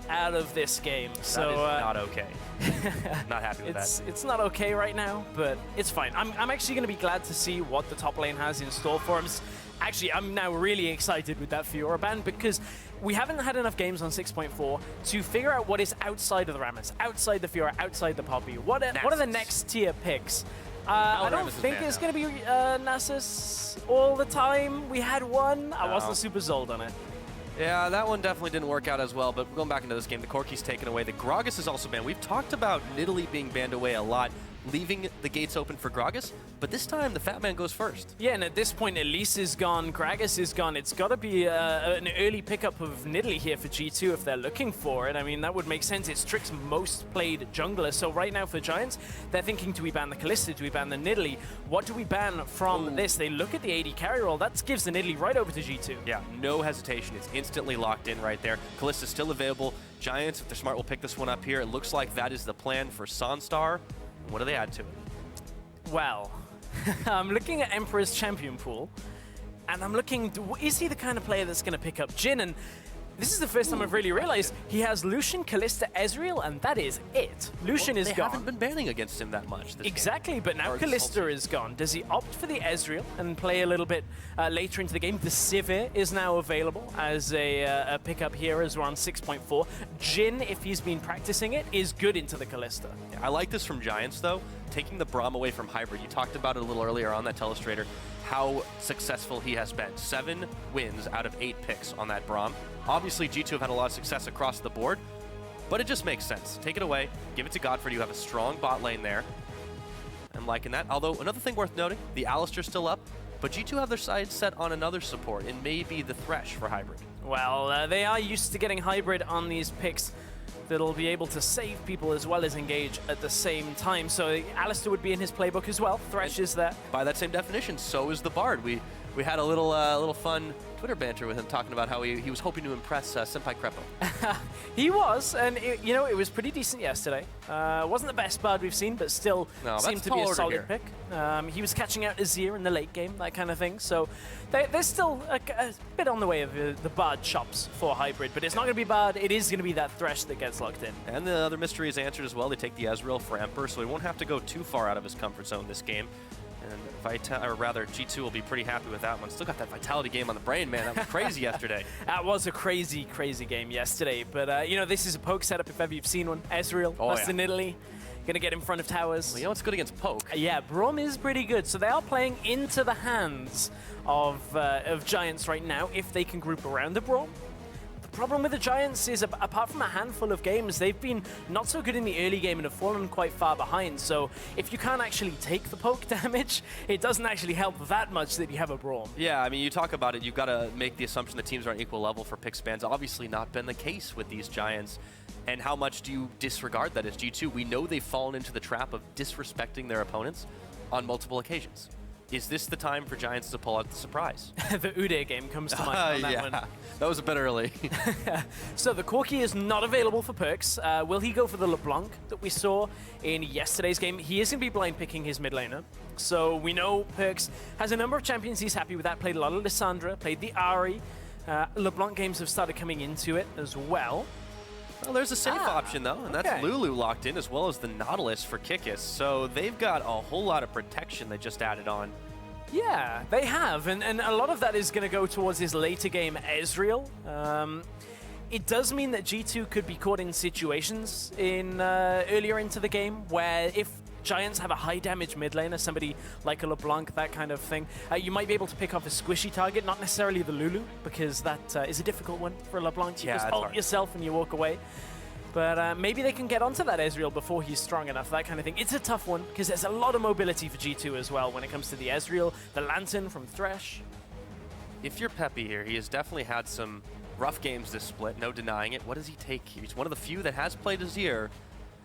out of this game. That so is not okay. Not happy with that. It's not okay right now, but it's fine. I'm actually going to be glad to see what the top lane has in store for him. Actually, I'm now really excited with that Fiora ban because we haven't had enough games on 6.4 to figure out what is outside of the Rammus, outside the Fiora, outside the Poppy. What are the next tier picks? I don't think it's going to be Nasus all the time. We had one. I wasn't super sold on it. Yeah, that one definitely didn't work out as well, but going back into this game, the Corki's taken away. The Gragas is also banned. We've talked about Nidalee being banned away a lot, leaving the gates open for Gragas, but this time the Fat Man goes first. Yeah, and at this point, Elise is gone, Gragas is gone. It's got to be an early pickup of Nidalee here for G2 if they're looking for it. I mean, that would make sense. It's Trick's most played jungler, so right now for Giants, they're thinking, do we ban the Kalista, do we ban the Nidalee? What do we ban from this? They look at the AD carry roll, that gives the Nidalee right over to G2. Yeah, no hesitation. It's instantly locked in right there. Kalista's still available. Giants, if they're smart, will pick this one up here. It looks like that is the plan for Sunstar. What do they add to it? Well, I'm looking at Emperor's champion pool, and I'm looking, is he the kind of player that's going to pick up Jhin? And this is the first time I've really realized he has Lucian, Kalista, Ezreal, and that is it. Lucian is gone. They haven't been banning against him that much this Exactly, game. But now Kalista is gone. Does he opt for the Ezreal and play a little bit later into the game? The Sivir is now available as a pickup here as we're on 6.4. Jhin, if he's been practicing it, is good into the Kalista. Yeah, I like this from Giants, though. Taking the Braum away from Hybrid. You talked about it a little earlier on that Telestrator, how successful he has been. 7 wins out of 8 picks on that Braum. Obviously, G2 have had a lot of success across the board, but it just makes sense. Take it away, give it to Godfrey. You have a strong bot lane there. I'm liking that. Although, another thing worth noting, the Alistar's still up, but G2 have their sights set on another support. It may be the Thresh for Hybrid. Well, they are used to getting Hybrid on these picks that'll be able to save people as well as engage at the same time. So Alistar would be in his playbook as well. Thresh is there. By that same definition, so is the Bard. We had a little fun Twitter banter with him talking about how he was hoping to impress Senpai Crepo. He was, and it was pretty decent yesterday. Wasn't the best Bard we've seen, but still seemed to be a solid pick. He was catching out Azir in the late game, that kind of thing. So there's still a bit on the way of the Bard chops for Hybrid, but it's not going to be Bard. It is going to be that Thresh that gets locked in. And the other mystery is answered as well. They take the Ezreal for Emperor, so he won't have to go too far out of his comfort zone this game. And G2 will be pretty happy with that one. Still got that Vitality game on the brain, man. That was crazy yesterday. That was a crazy, crazy game yesterday. But, this is a poke setup if ever you've seen one. Ezreal, in Italy. Going to get in front of towers. Well, you know what's good against poke? Yeah, Braum is pretty good. So they are playing into the hands of Giants right now if they can group around the Braum. The problem with the Giants is, apart from a handful of games, they've been not so good in the early game and have fallen quite far behind. So if you can't actually take the poke damage, it doesn't actually help that much that you have a Braum. Yeah, I mean, you talk about it, you've got to make the assumption that teams are on equal level for pick spans. Obviously not been the case with these Giants. And how much do you disregard that as G2? We know they've fallen into the trap of disrespecting their opponents on multiple occasions. Is this the time for Giants to pull out the surprise? The Udyr game comes to mind on that one. That was a bit early. So the Corki is not available for perks. Will he go for the LeBlanc that we saw in yesterday's game? He is going to be blind picking his mid laner. So we know Perks has a number of champions he's happy with that. Played a lot of Lissandra, played the Ahri. LeBlanc games have started coming into it as well. Well, there's a safe option, though, and that's Lulu locked in, as well as the Nautilus for Kikis. So they've got a whole lot of protection they just added on. Yeah, they have, and a lot of that is going to go towards his later game Ezreal. It does mean that G2 could be caught in situations earlier into the game where if Giants have a high damage mid laner, somebody like a LeBlanc, that kind of thing, you might be able to pick off a squishy target, not necessarily the Lulu, because that is a difficult one for a LeBlanc. You just ult yourself and you walk away. But maybe they can get onto that Ezreal before he's strong enough, that kind of thing. It's a tough one, because there's a lot of mobility for G2 as well when it comes to the Ezreal, the Lantern from Thresh. If you're Peppy here, he has definitely had some rough games this split, no denying it. What does he take here? He's one of the few that has played Azir.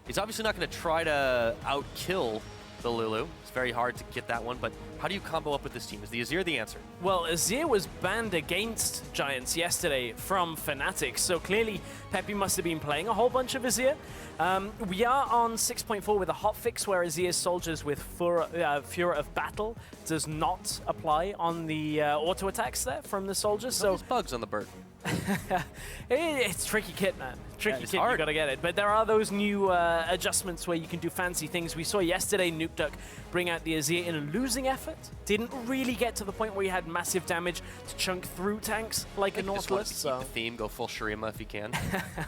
He's obviously not going to try to outkill the Lulu. It's very hard to get that one, but how do you combo up with this team? Is the Azir the answer? Well, Azir was banned against Giants yesterday from Fnatic, so clearly Peppy must have been playing a whole bunch of Azir. We are on 6.4 with a hotfix where Azir's soldiers with Furor of Battle does not apply on the auto attacks there from the soldiers. So there's bugs on the bird. It's tricky kit, man. Tricky kit, hard. You gotta get it. But there are those new adjustments where you can do fancy things. We saw yesterday Nuke Duck bring out the Azir in a losing effort. Didn't really get to the point where he had massive damage to chunk through tanks like a Nautilus. Just keep the theme, go full Shurima if he can.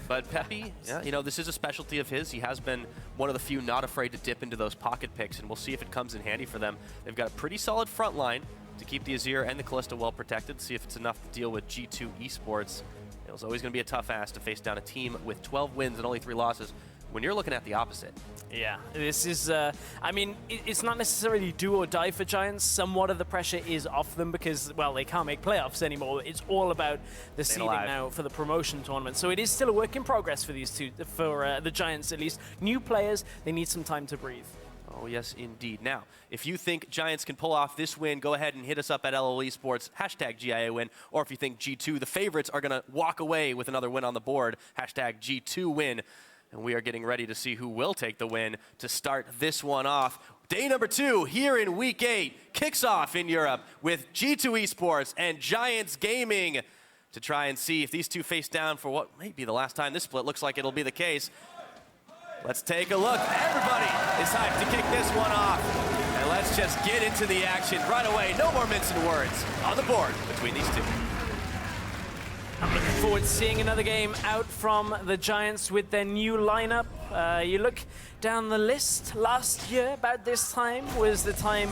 But Peppy, yeah, you know, this is a specialty of his. He has been one of the few not afraid to dip into those pocket picks, and we'll see if it comes in handy for them. They've got a pretty solid front line to keep the Azir and the Kalista well protected, see if it's enough to deal with G2 Esports. It was always going to be a tough ask to face down a team with 12 wins and only 3 losses when you're looking at the opposite. Yeah, this is, I mean, it's not necessarily do or die for Giants. Somewhat of the pressure is off them because, well, they can't make playoffs anymore. It's all about the seeding now for the promotion tournament. So it is still a work in progress for these two, for the Giants at least. New players, they need some time to breathe. Oh, yes, indeed. Now, if you think Giants can pull off this win, go ahead and hit us up at LOL Esports, hashtag GIA win. Or if you think G2, the favorites, are going to walk away with another win on the board, hashtag G2 win. And we are getting ready to see who will take the win to start this one off. Day number 2 here in Week 8 kicks off in Europe with G2 Esports and Giants Gaming to try and see if these two face down for what may be the last time this split. Looks like it'll be the case. Let's take a look. Everybody is hyped to kick this one off. And let's just get into the action right away. No more mincing words on the board between these two. I'm looking forward to seeing another game out from the Giants with their new lineup. You look down the list, last year about this time was the time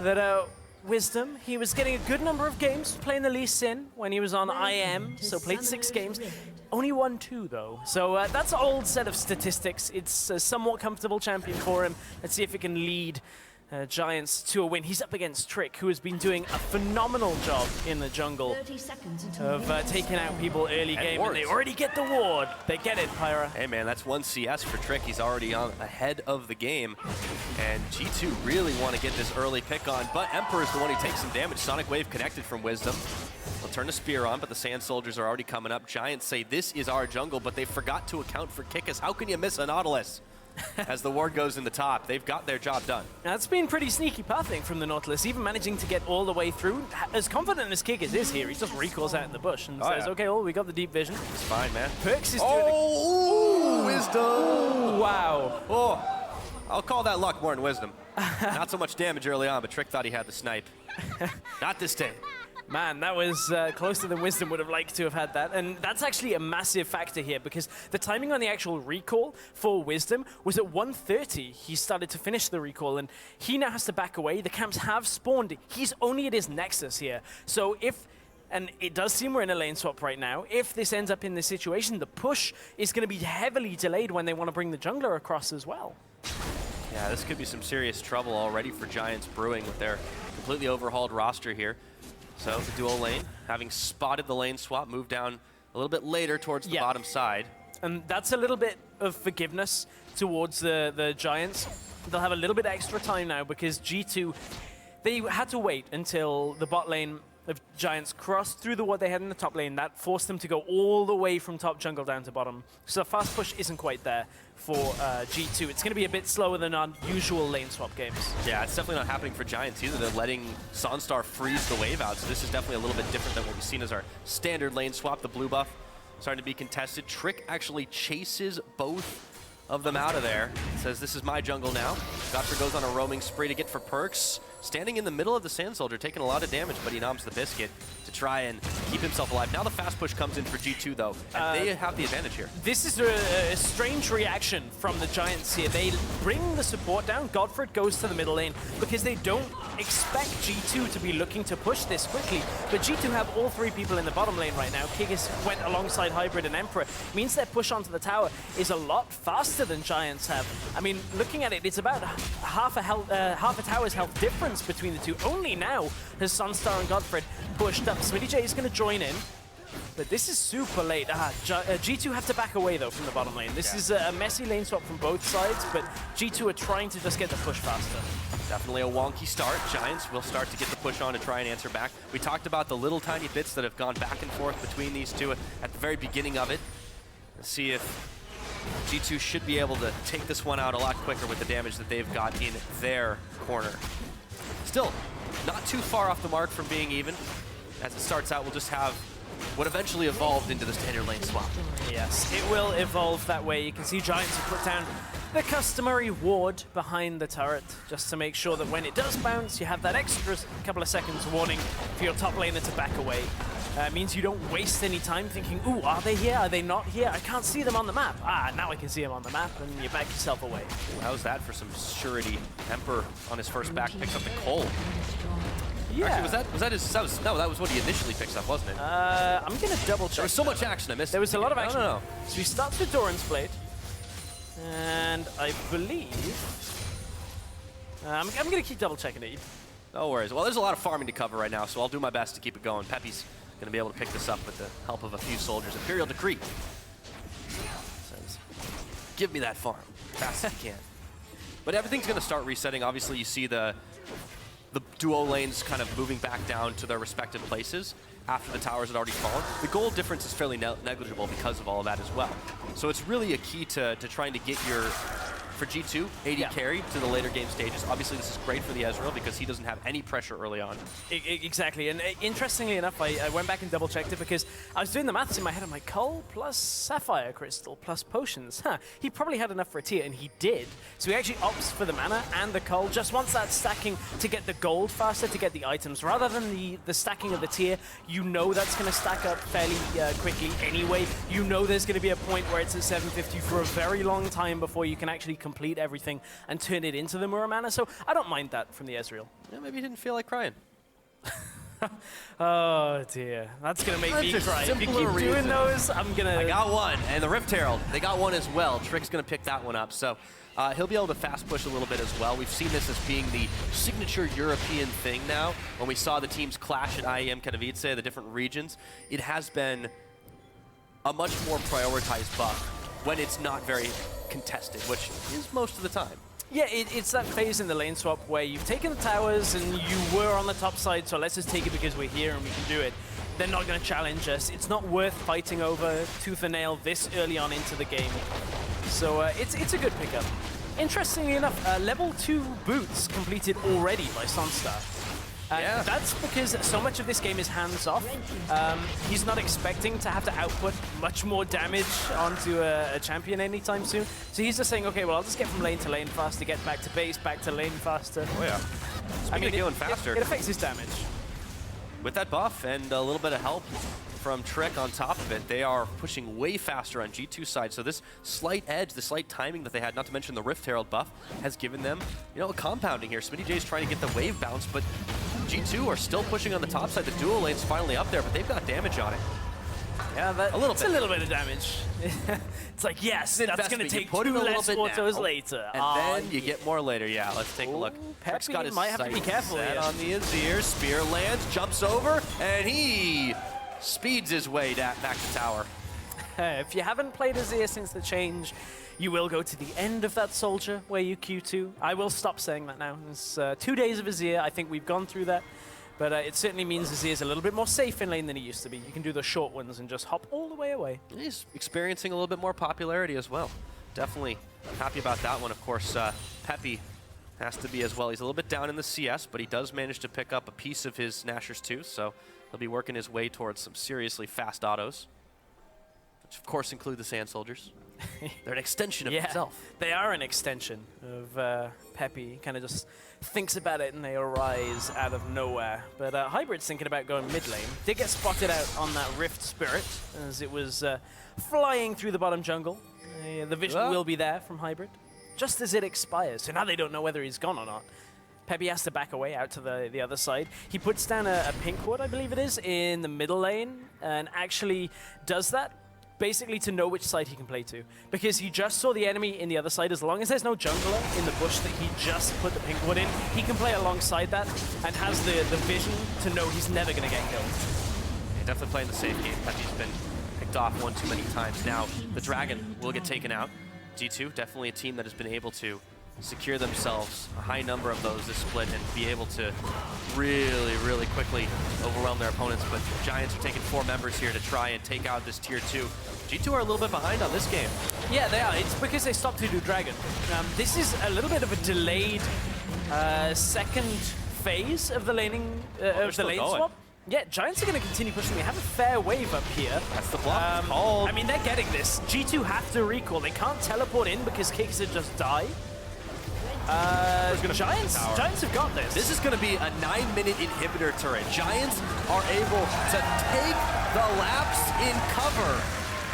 that Wisdom, he was getting a good number of games playing the Lee Sin when he was on IM, so played 6 games. Only won 2 though, so that's an old set of statistics. It's a somewhat comfortable champion for him. Let's see if it can lead Giants to a win. He's up against Trick, who has been doing a phenomenal job in the jungle of taking out people early game, and they already get the ward. They get it, Pyra. Hey man, that's 1 CS for Trick. He's already on ahead of the game, and G2 really want to get this early pick on, but Emperor's the one who takes some damage. Sonic Wave connected from Wisdom. They'll turn the spear on, but the Sand Soldiers are already coming up. Giants say this is our jungle, but they forgot to account for Kickus. How can you miss a Nautilus? As the ward goes in the top, they've got their job done. Now, that's been pretty sneaky pathing from the Nautilus, even managing to get all the way through. As confident as Kickus is here, he just recalls out in the bush and says, okay, well, we got the deep vision. It's fine, man. Perks is doing ooh, Wisdom! Ooh, wow. Oh, I'll call that luck more than wisdom. Not so much damage early on, but Trick thought he had the snipe. Not this day. Man, that was closer than Wisdom would have liked to have had that. And that's actually a massive factor here because the timing on the actual recall for Wisdom was at 1:30. He started to finish the recall and he now has to back away. The camps have spawned. He's only at his Nexus here. So if, and it does seem we're in a lane swap right now, if this ends up in this situation, the push is going to be heavily delayed when they want to bring the jungler across as well. Yeah, this could be some serious trouble already for Giants brewing with their completely overhauled roster here. So the dual lane, having spotted the lane swap, move down a little bit later towards the bottom side. And that's a little bit of forgiveness towards the Giants. They'll have a little bit extra time now because G2, they had to wait until the bot lane of Giants crossed through the ward they had in the top lane. That forced them to go all the way from top jungle down to bottom. So the fast push isn't quite there for G2. It's going to be a bit slower than our usual lane swap games. Yeah, it's definitely not happening for Giants either. They're letting Sunstar freeze the wave out, so this is definitely a little bit different than what we've seen as our standard lane swap. The blue buff starting to be contested. Trick actually chases both of them out of there. Says, this is my jungle now. Godfrey goes on a roaming spree to get for perks. Standing in the middle of the Sand Soldier, taking a lot of damage, but he noms the Biscuit to try and keep himself alive. Now the fast push comes in for G2 though, and they have the advantage here. This is a strange reaction from the Giants here. They bring the support down. Godfrey goes to the middle lane because they don't expect G2 to be looking to push this quickly. But G2 have all 3 people in the bottom lane right now. Kickus went alongside Hybrid and Emperor. Means their push onto the tower is a lot faster than Giants have. I mean, looking at it, it's about half a tower's health difference between the two. Only now has Sunstar and Godfrey pushed up. Smitty J is going to join in, but this is super late. G2 have to back away though from the bottom lane. This is a messy lane swap from both sides, but G2 are trying to just get the push faster. Definitely a wonky start. Giants will start to get the push on to try and answer back. We talked about the little tiny bits that have gone back and forth between these two at the very beginning of it. Let's see if G2 should be able to take this one out a lot quicker with the damage that they've got in their corner. Still, not too far off the mark from being even. As it starts out, we'll just have what eventually evolved into the standard lane swap. Yes, it will evolve that way. You can see Giants have put down the customary ward behind the turret, just to make sure that when it does bounce, you have that extra couple of seconds warning for your top laner to back away. Means you don't waste any time thinking, ooh, are they here? Are they not here? I can't see them on the map. Ah, now I can see them on the map, and you back yourself away. Ooh, how's that for some surety? Emperor on his first back picks up the Cole. Yeah. Actually, was that his? No, that was what he initially picks up, wasn't it? I'm gonna double check. There was so much action, I missed. There was a lot of action. No. So he starts with Doran's Blade, and I believe I'm gonna keep double checking it. No worries. Well, there's a lot of farming to cover right now, so I'll do my best to keep it going. Peppy's gonna be able to pick this up with the help of a few soldiers. Imperial Decree says, "Give me that farm fast as you can." But everything's gonna start resetting. Obviously, you see the duo lanes kind of moving back down to their respective places after the towers had already fallen. The gold difference is fairly negligible because of all of that as well. So it's really a key to trying to get your, for G2, AD carry to the later game stages. Obviously, this is great for the Ezreal because he doesn't have any pressure early on. Exactly, and interestingly enough, I went back and double-checked it because I was doing the maths in my head. I'm like, Cole plus Sapphire Crystal plus potions. He probably had enough for a tier, and he did. So he actually opts for the mana and the Cole, just wants that stacking to get the gold faster, to get the items. Rather than the stacking of the tier, you know that's going to stack up fairly quickly anyway. You know there's going to be a point where it's at 750 for a very long time before you can actually complete everything and turn it into the Muramana, so I don't mind that from the Ezreal. Yeah, maybe he didn't feel like crying. Oh dear, that's gonna make me cry. If you keep reason. doing those, I'm gonna... I got one, and the Rift Herald, they got one as well. Trick's gonna pick that one up, so he'll be able to fast push a little bit as well. We've seen this as being the signature European thing now. When we saw the teams clash at IEM Katowice, the different regions, it has been a much more prioritized buff when it's not very contested, which is most of the time. Yeah, it's that phase in the lane swap where you've taken the towers and you were on the top side, so let's just take it because we're here and we can do it. They're not going to challenge us. It's not worth fighting over tooth and nail this early on into the game. So it's a good pickup. Interestingly enough, level 2 boots completed already by Sunstar. Yeah. That's because so much of this game is hands-off. He's not expecting to have to output much more damage onto a champion anytime soon. So he's just saying, okay, well, I'll just get from lane to lane faster, get back to base, back to lane faster. Oh, yeah. I mean, going faster. It affects his damage. With that buff and a little bit of help from Trick on top of it, they are pushing way faster on G2 side. So this slight edge, the slight timing that they had, not to mention the Rift Herald buff, has given them, you know, a compounding here. Smitty J's trying to get the wave bounce, but G2 are still pushing on the top side. The dual lane's finally up there, but they've got damage on it. Yeah, a little bit of damage. It's like, yes, that's going to take 2 it less autos later. And then you get more later. Yeah, let's take a look. Trick's got his might have to be careful set here. on the Azir. Spear lands, jumps over, and he speeds his way back to tower. If you haven't played Azir since the change, you will go to the end of that soldier where you Q2. I will stop saying that now. It's 2 days of Azir. I think we've gone through that. But it certainly means Azir's a little bit more safe in lane than he used to be. You can do the short ones and just hop all the way away. He's experiencing a little bit more popularity as well. Definitely happy about that one. Of course, Peppy has to be as well. He's a little bit down in the CS, but he does manage to pick up a piece of his Nashers too, so he'll be working his way towards some seriously fast autos, which of course include the Sand Soldiers. They're an extension of himself. They are an extension of Peppy. Kind of just thinks about it and they arise out of nowhere. But Hybrid's thinking about going mid lane. Did get spotted out on that Rift Spirit as it was flying through the bottom jungle. The vision will be there from Hybrid just as it expires. So now they don't know whether he's gone or not. Peppy has to back away out to the other side. He puts down a pink ward, I believe it is, in the middle lane and actually does that basically to know which side he can play to. Because he just saw the enemy in the other side. As long as there's no jungler in the bush that he just put the pink ward in, he can play alongside that and has the vision to know he's never going to get killed. Yeah, definitely playing the safe game. Peppy's been picked off one too many times. Now, the Dragon will get taken out. G2, definitely a team that has been able to secure themselves a high number of those this split and be able to really, really quickly overwhelm their opponents. But Giants are taking 4 members here to try and take out this tier 2. G2 are a little bit behind on this game. Yeah, they are. It's because they stopped to do Dragon. This is a little bit of a delayed second phase of the laning of the lane swap. Yeah, Giants are going to continue pushing. They have a fair wave up here. That's the block. Called. I mean, they're getting this. G2 have to recall. They can't teleport in because Kicks would just die. Giants have got this. This is going to be a 9-minute inhibitor turret. Giants are able to take the laps in cover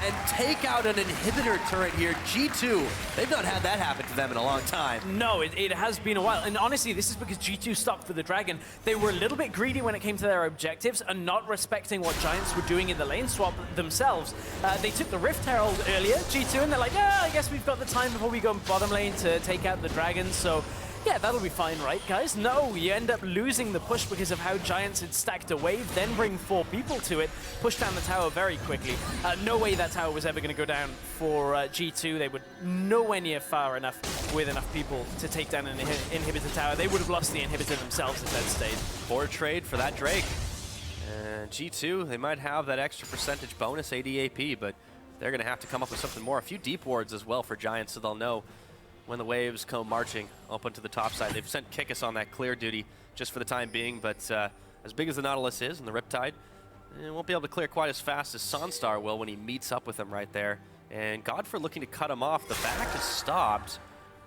and take out an inhibitor turret here. G2, they've not had that happen to them in a long time. No, it has been a while. And honestly, this is because G2 stopped for the Dragon. They were a little bit greedy when it came to their objectives and not respecting what Giants were doing in the lane swap themselves. They took the Rift Herald earlier, G2, and they're like, yeah, I guess we've got the time before we go bottom lane to take out the Dragon. So yeah, that'll be fine, right, guys? No, you end up losing the push because of how Giants had stacked a wave, then bring 4 people to it, push down the tower very quickly. No way that tower was ever going to go down for G2. They were nowhere near far enough with enough people to take down an inhibitor tower. They would have lost the inhibitor themselves if that stayed. Poor trade for that Drake. And G2, they might have that extra percentage bonus ADAP, but they're going to have to come up with something more. A few deep wards as well for Giants, so they'll know when the waves come marching up onto the top side. They've sent Kickus on that clear duty just for the time being, but as big as the Nautilus is and the Riptide, it won't be able to clear quite as fast as Sunstar will when he meets up with him right there. And Godfrey looking to cut him off. The back is stopped.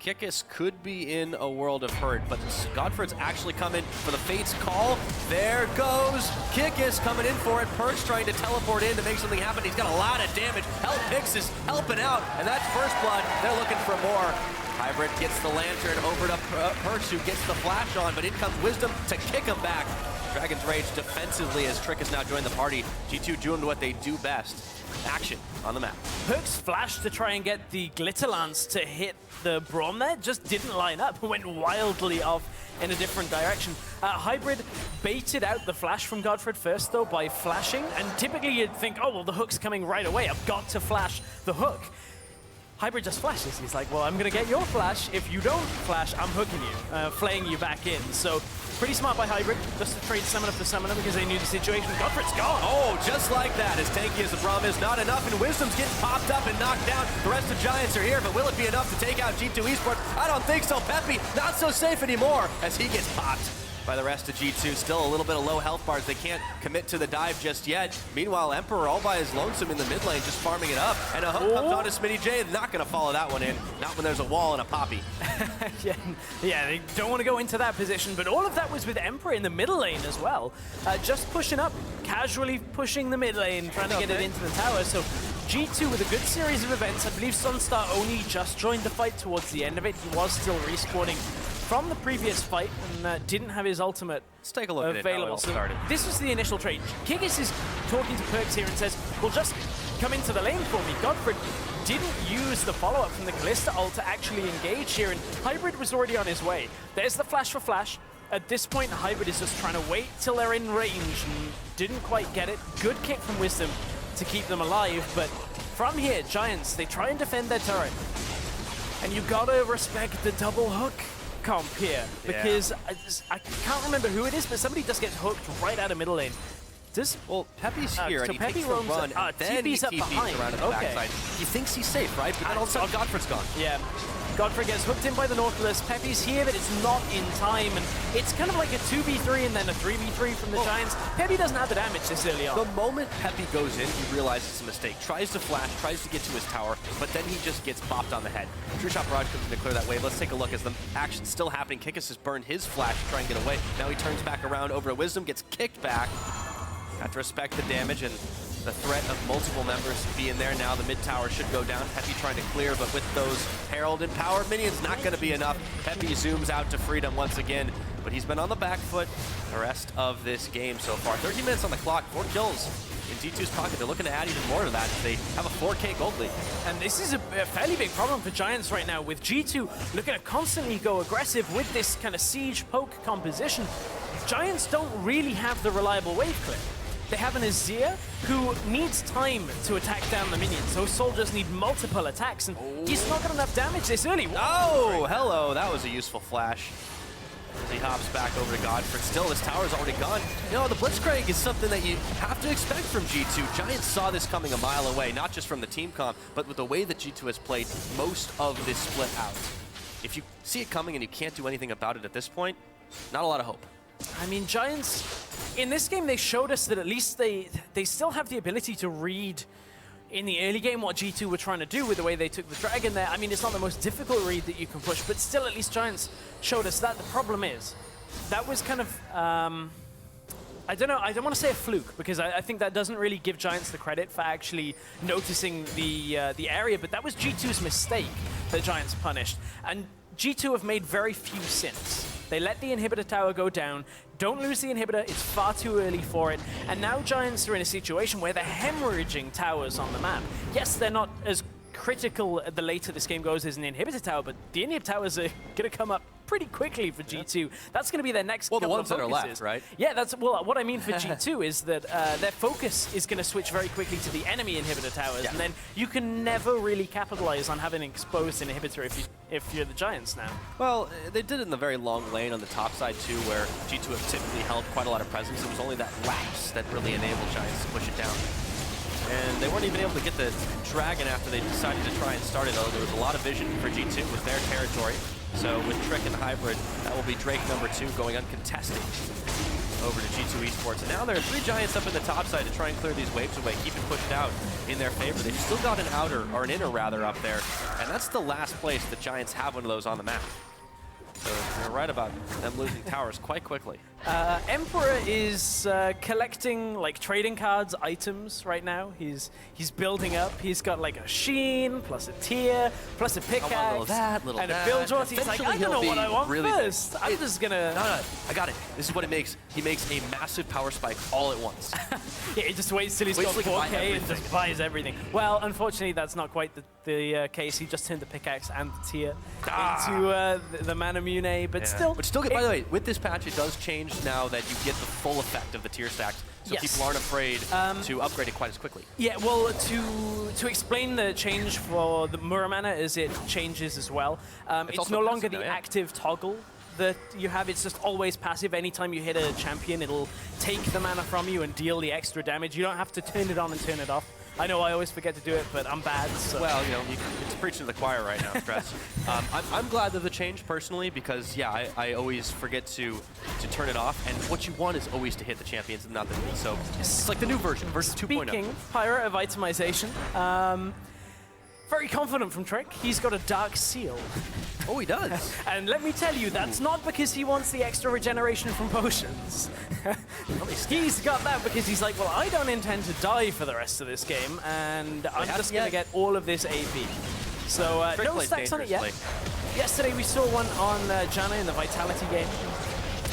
Kickus could be in a world of hurt, but Godford's actually coming for the Fate's call. There goes Kickus coming in for it. Perch trying to teleport in to make something happen. He's got a lot of damage. Pix is helping out, and that's first blood. They're looking for more. Hybrid gets the lantern over to Perch, who gets the flash on, but in comes Wisdom to kick him back. Dragon's Rage defensively as Trick has now joined the party. G2 doing what they do best. Action on the map. Perk's flash to try and get the Glitter Lance to hit the Braum there just didn't line up. Went wildly off in a different direction. Hybrid baited out the flash from Godfrey first, though, by flashing. And typically you'd think, oh, well, the hook's coming right away. I've got to flash the hook. Hybrid just flashes. He's like, well, I'm going to get your flash. If you don't flash, I'm hooking you, flaying you back in. So pretty smart by Hybrid, just to trade Summoner for Summoner because they knew the situation. Godfrey's gone. Oh, just like that. As tanky as the Braum is, not enough, and Wisdom's getting popped up and knocked down. The rest of Giants are here, but will it be enough to take out G2 Esports? I don't think so. Peppy, not so safe anymore as he gets popped by the rest of G2. Still a little bit of low health bars. They can't commit to the dive just yet. Meanwhile, Emperor all by his lonesome in the mid lane, just farming it up. And a hook comes on to Smitty J. Not going to follow that one in. Not when there's a wall and a Poppy. yeah, they don't want to go into that position, but all of that was with Emperor in the middle lane as well. Just pushing up, casually pushing the mid lane, trying to get it into the tower. So G2 with a good series of events. I believe Sunstar only just joined the fight towards the end of it. He was still respawning from the previous fight and didn't have his ultimate Let's take a look available. at it, how it all started. This was the initial trade. Kigis is talking to Perks here and says, well, just come into the lane for me. Godfrey didn't use the follow-up from the Callista ult to actually engage here, and Hybrid was already on his way. There's the flash for Flash. At this point, Hybrid is just trying to wait till they're in range and didn't quite get it. Good kick from Wisdom to keep them alive, but from here, Giants, they try and defend their turret. And you gotta respect the double hook comp here, because I can't remember who it is, but somebody just gets hooked right out of middle lane. Well, Peppy's here, and he Peppy takes the run, and then he TP's up behind. around to the backside. He thinks he's safe, right? But then all of a sudden, Godfrey's gone. Yeah. Godfrey gets hooked in by the Nautilus. Peppy's here, but it's not in time, and it's kind of like a 2v3 and then a 3v3 from the Giants. Peppy doesn't have the damage this early on. The moment Peppy goes in, he realizes it's a mistake. Tries to flash, tries to get to his tower, but then he just gets popped on the head. True Shot Barrage comes in to clear that wave. Let's take a look as the action's still happening. Kickus has burned his flash to try and get away. Now he turns back around over to Wisdom, gets kicked back. Got to respect the damage and the threat of multiple members being there. Now the mid tower should go down. Peppy trying to clear, but with those Herald and Power minions, not going to be enough. Peppy zooms out to freedom once again, but he's been on the back foot the rest of this game so far. 13 minutes on the clock, 4 kills in G2's pocket. They're looking to add even more to that. They have a 4K gold lead. And this is a fairly big problem for Giants right now, with G2 looking to constantly go aggressive with this kind of siege poke composition. Giants don't really have the reliable wave clip. They have an Azir who needs time to attack down the minions. Those soldiers need multiple attacks, and he's not got enough damage this early. Oh, hello. That was a useful flash. As he hops back over to Godfrey. Still, this tower's already gone. You know, the Blitzcrank is something that you have to expect from G2. Giants saw this coming a mile away, not just from the team comp, but with the way that G2 has played most of this split out. If you see it coming and you can't do anything about it at this point, not a lot of hope. I mean, Giants, In this game, they showed us that at least they still have the ability to read in the early game what G2 were trying to do with the way they took the Dragon there. I mean, it's not the most difficult read that you can push, but still at least Giants showed us that. The problem is, that was kind of, I don't know, I don't want to say a fluke, because I think that doesn't really give Giants the credit for actually noticing the area, but that was G2's mistake that Giants punished. And G2 have made very few since. They let the inhibitor tower go down. Don't lose the inhibitor, it's far too early for it. And now Giants are in a situation where they're hemorrhaging towers on the map. Yes, they're not as critical the later this game goes as an inhibitor tower, but the inhibitor towers are going to come up pretty quickly for G2. That's going to be their next couple the ones of that are left, right? Yeah, that's, well, what I mean for G2 is that their focus is going to switch very quickly to the enemy inhibitor towers, and then you can never really capitalize on having an exposed inhibitor if you're the Giants now. Well, they did it in the very long lane on the top side too, where G2 have typically held quite a lot of presence. It was only that lapse that really enabled Giants to push it down. And they weren't even able to get the Dragon after they decided to try and start it, although there was a lot of vision for G2 with their territory. So with Trick and Hybrid, that will be Drake number 2 going uncontested over to G2 Esports. And now there are 3 Giants up in the top side to try and clear these waves away, keep it pushed out in their favor. They've still got an outer, or an inner rather, up there. And that's the last place the Giants have one of those on the map. So you're right about them losing towers quite quickly. Emperor is collecting like trading cards, items right now. He's building up. He's got like a Sheen, plus a Tier, plus a pickaxe, and a build draw. He's like, I don't know what I want really first. I'm just gonna... No, I got it. This is what it makes. He makes a massive power spike all at once. Yeah, he just waits till he's got 4K and just buys everything. Well, unfortunately, that's not quite the case. He just turned the pickaxe and the Tier into the Manamune, but still... But still, by the way, with this patch, it does change now that you get the full effect of the tier stacks, so people aren't afraid to upgrade it quite as quickly. Yeah, well, to explain the change for the Muramana is it changes as well. It's no longer the active toggle that you have, it's just always passive. Anytime you hit a champion, it'll take the mana from you and deal the extra damage. You don't have to turn it on and turn it off. I know I always forget to do it, but I'm bad, so... Well, you know, it's preaching to the choir right now, Stress. I'm glad of the change, personally, because, yeah, I always forget to turn it off, and what you want is always to hit the champions and not the me, so it's like the new version 2.0. Speaking, Pirate of itemization, very confident from Trick. He's got a Dark Seal. Oh, he does. And let me tell you, that's not because he wants the extra regeneration from potions. He's got that because he's like, well, I don't intend to die for the rest of this game, and I'm just going to get all of this AP. So no stacks on it yet. Yesterday we saw one on Janna in the Vitality game.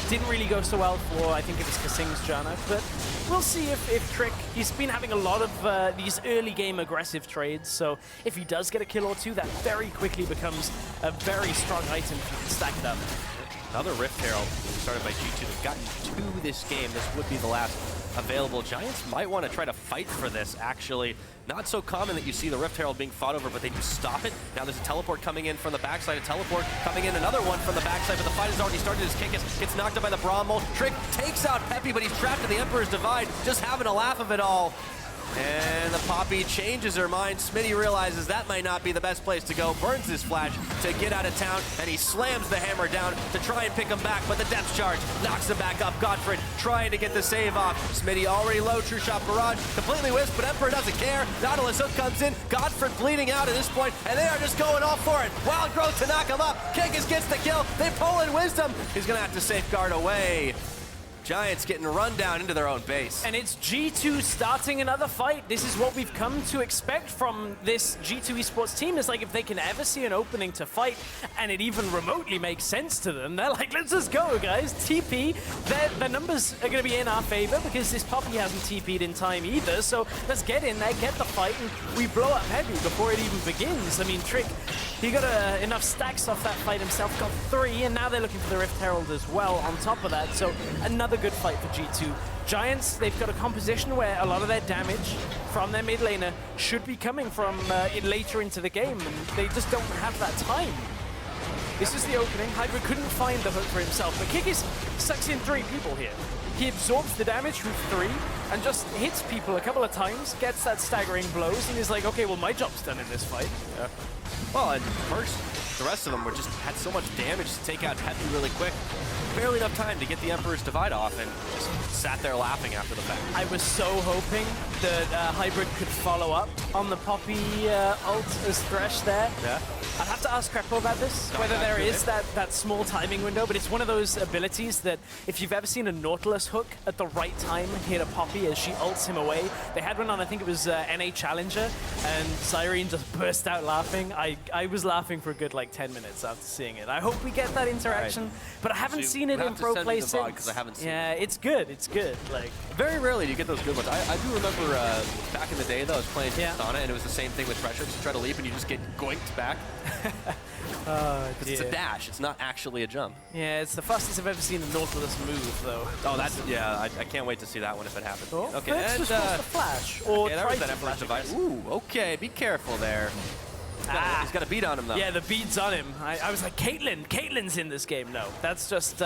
Didn't really go so well for, I think it was Kasing's Janna, but we'll see if Trick, he's been having a lot of these early game aggressive trades, so if he does get a kill or two, that very quickly becomes a very strong item if you can stack it up. Another Rift Herald started by G2. They've gotten 2 this game. This would be the last available. Giants might want to try to fight for this, actually. Not so common that you see the Rift Herald being fought over, but they do stop it. Now there's a teleport coming in from the backside, a teleport coming in, another one from the backside, but the fight has already started as Kick gets knocked out by the Bramble. Trick takes out Peppy, but he's trapped in the Emperor's Divide, just having a laugh of it all. And the Poppy changes her mind. Smitty realizes that might not be the best place to go, burns his flash to get out of town, and he slams the hammer down to try and pick him back, but the depth charge knocks him back up. Godfrey trying to get the save off. Smitty already low, True Shot Barrage, completely whisked, but Emperor doesn't care. Nautilus Hook comes in, Godfrey bleeding out at this point, and they are just going all for it. Wild Growth to knock him up. Kinkus gets the kill. They pull in Wisdom. He's going to have to safeguard away. Giants getting run down into their own base. And it's G2 starting another fight. This is what we've come to expect from this G2 Esports team. It's like if they can ever see an opening to fight and it even remotely makes sense to them, they're like, let's just go, guys. TP, their numbers are going to be in our favor because this Poppy hasn't TP'd in time either. So let's get in there, get the fight, and we blow up Heavy before it even begins. I mean, Trick, he got enough stacks off that fight himself, got 3, and now they're looking for the Rift Herald as well on top of that. So another good fight for G2. Giants, they've got a composition where a lot of their damage from their mid laner should be coming from later into the game, and they just don't have that time. This is the opening. Hybrid couldn't find the hook for himself, but Kikis sucks in 3 people here. He absorbs the damage from 3 and just hits people a couple of times, gets that staggering blows, and he's like, okay, well, my job's done in this fight. Well, and first, the rest of them just had so much damage to take out Peppy really quick. Barely enough time to get the Emperor's Divide off, and just sat there laughing after the fact. I was so hoping that Hybrid could follow up on the Poppy ult as Thresh there. Yeah. I'd have to ask Krepo about this, Not whether there accurate. is that small timing window, but it's one of those abilities that if you've ever seen a Nautilus hook at the right time hit a Poppy as she ults him away, they had one on, I think it was NA Challenger, and Cyrene just burst out laughing. I was laughing for a good like 10 minutes after seeing it. I hope we get that interaction, but I haven't seen it in pro play since. Because I haven't seen Yeah, it's good, it's good. Like, very rarely do you get those good ones. I do remember back in the day, though, I was playing Yeah. Tristana, and it was the same thing with pressure. You try to leap, and you just get goinked back. oh, It's a dash. It's not actually a jump. Yeah, it's the fastest I've ever seen a Nautilus move, though. Oh, that's, yeah, I can't wait to see that one if it happens. Oh, Okay, let's and just force the flash. Or yeah, that try was to that Emperor's flash Divide. it. Ooh, okay, be careful there. He's got a beat on him, though. Yeah, the bead's on him. I was like, Caitlyn's in this game. No, that's just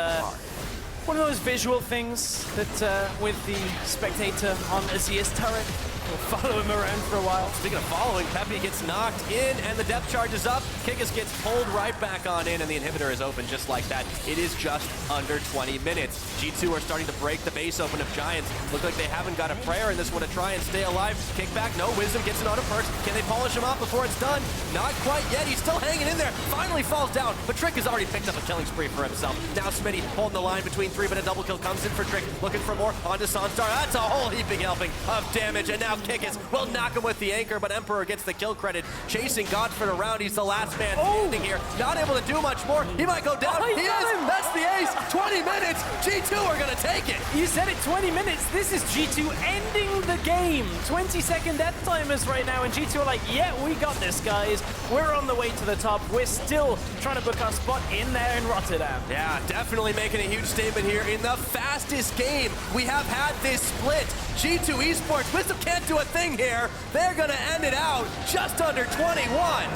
one of those visual things that with the spectator on Azir's turret will follow him around for a while. Speaking of following, Peppy gets knocked in, and the depth charge is up. Kikis gets pulled right back on in, and the inhibitor is open just like that. It is just under 20 minutes. G2 are starting to break the base open of Giants. Look like they haven't got a prayer in this one to try and stay alive. Kickback, no. Wisdom gets it on a perch. Can they polish him off before it's done? Not quite yet. He's still hanging in there. Finally falls down, but Trick has already picked up a killing spree for himself. Now Smitty holding the line between three, but a double kill comes in for Trick. Looking for more onto Sunstar. That's a whole heaping helping of damage, and now Kikis will knock him with the anchor, but Emperor gets the kill credit. Chasing Godford around. He's the last man standing here. Not able to do much more. He might go down. Oh, he got is. him. That's the ace. 20 minutes. G2 are going to take it. You said it, 20 minutes. This is G2 ending the game. 20-second death timers right now, and G2 are like, yeah, we got this, guys. We're on the way to the top. We're still trying to book our spot in there in Rotterdam. Yeah, definitely making a huge statement here in the fastest game we have had this split. G2 Esports, Wisdom can't do a thing here. They're going to end it out just under 21.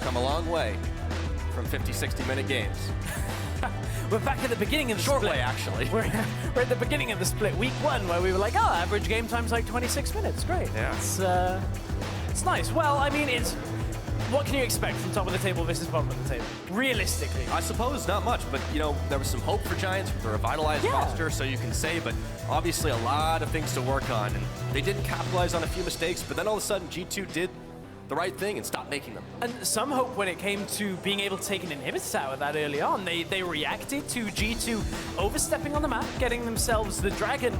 Come a long way from 50, 60-minute games. We're back at the beginning of the Short split. way, actually. We're at the beginning of the split, week 1, where we were like, oh, average game time's like 26 minutes. Great. Yeah. It's nice. Well, I mean, what can you expect from top of the table versus bottom of the table? Realistically. I suppose not much, but you know, there was some hope for Giants with the revitalized roster, so you can say, but obviously a lot of things to work on, and they didn't capitalize on a few mistakes, but then all of a sudden G2 did the right thing and stopped making them. And some hope when it came to being able to take an inhibitor tower that early on. They reacted to G2 overstepping on the map, getting themselves the dragon